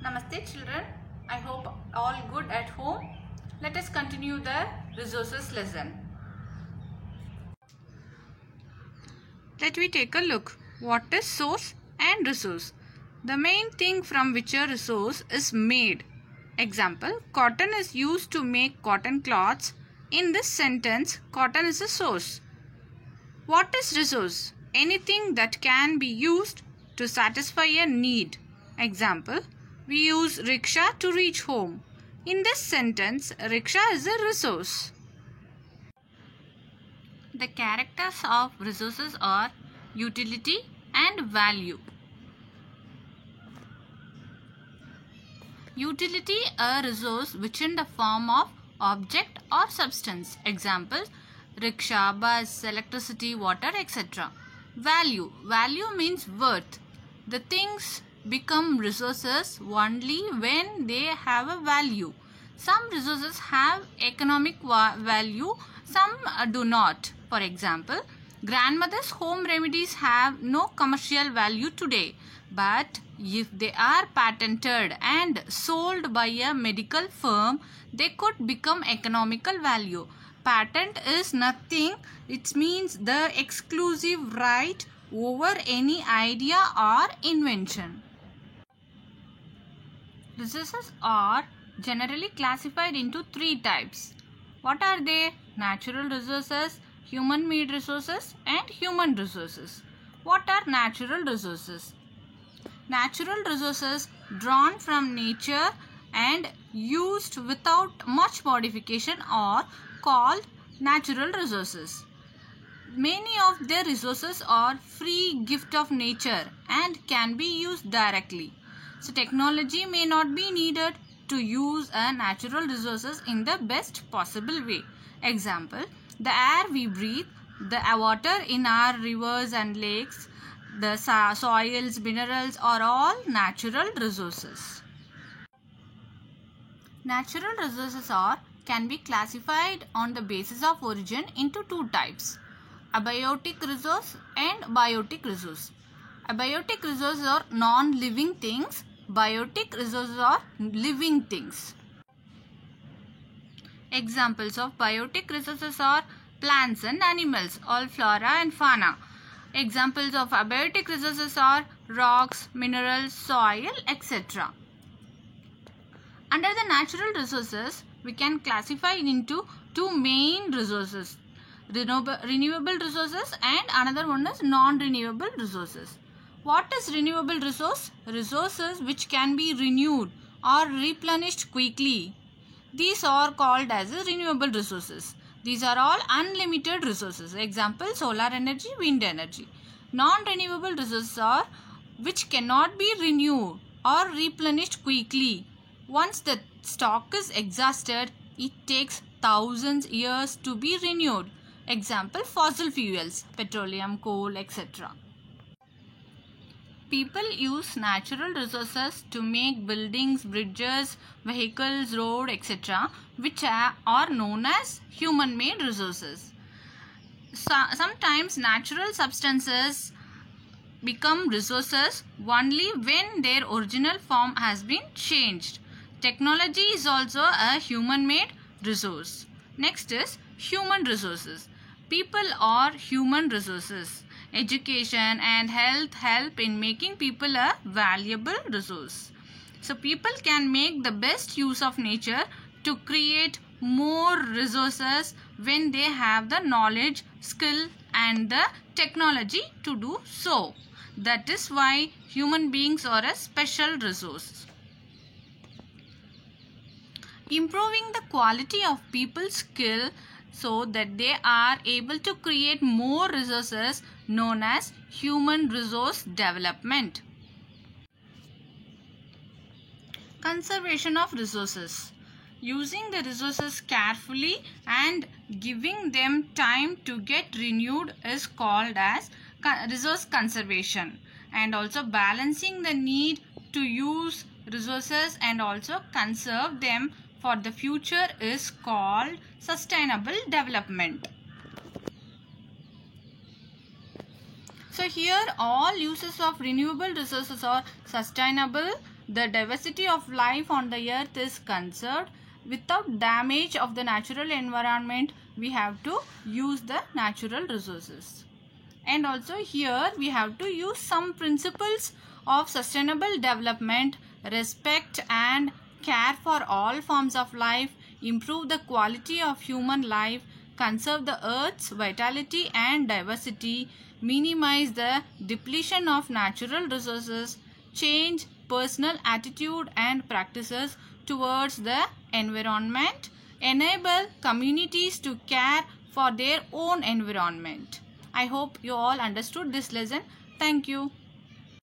Namaste children. I hope all good at home. Let us continue the resources lesson. Let me take a look. What is source and resource? The main thing from which a resource is made. Example, cotton is used to make cotton cloths. In this sentence, cotton is a source. What is resource? Anything that can be used to satisfy a need. Example, we use rickshaw to reach home. In this sentence, rickshaw is a resource. The characters of resources are utility and value. Utility, a resource which in the form of object or substance. Example, rickshaw, bus, electricity, water, etc. Value. Value means worth. The things become resources only when they have a value. Some resources have economic value, some do not. For example, grandmother's home remedies have no commercial value today, but if they are patented and sold by a medical firm, they could become economical value. Patent is nothing. It means the exclusive right over any idea or invention. Resources are generally classified into three types. What are they? Natural resources, human-made resources, and human resources. What are natural resources? Natural resources drawn from nature and used without much modification are called natural resources. Many of their resources are free gift of nature and can be used directly. So technology may not be needed to use natural resources in the best possible way. Example, the air we breathe, the water in our rivers and lakes, the soils, minerals are all natural resources. Natural resources can be classified on the basis of origin into two types. Abiotic resource and biotic resource. Abiotic resources are non-living things. Biotic resources are living things. Examples of biotic resources are plants and animals, all flora and fauna. Examples of abiotic resources are rocks, minerals, soil, etc. Under the natural resources, we can classify into two main resources. Renewable resources and another one is non-renewable resources. What is renewable resource? Resources which can be renewed or replenished quickly. These are called as renewable resources. These are all unlimited resources. Example, solar energy, wind energy. Non-renewable resources are which cannot be renewed or replenished quickly. Once the stock is exhausted, it takes thousands of years to be renewed. Example, fossil fuels, petroleum, coal, etc. People use natural resources to make buildings, bridges, vehicles, roads, etc. which are known as human-made resources. Sometimes natural substances become resources only when their original form has been changed. Technology is also a human-made resource. Next is human resources. People are human resources. Education and health help in making people a valuable resource. So people can make the best use of nature to create more resources when they have the knowledge, skill and the technology to do so. That is why human beings are a special resource. Improving the quality of people's skill so that they are able to create more resources known as human resource development. Conservation of resources. Using the resources carefully and giving them time to get renewed is called as resource conservation. And also balancing the need to use resources and also conserve them for the future is called sustainable development. So here all uses of renewable resources are sustainable, the diversity of life on the earth is conserved without damage of the natural environment. We have to use the natural resources. And also here we have to use some principles of sustainable development, respect and care for all forms of life, improve the quality of human life, conserve the earth's vitality and diversity, minimize the depletion of natural resources, change personal attitude and practices towards the environment, enable communities to care for their own environment. I hope you all understood this lesson. Thank you.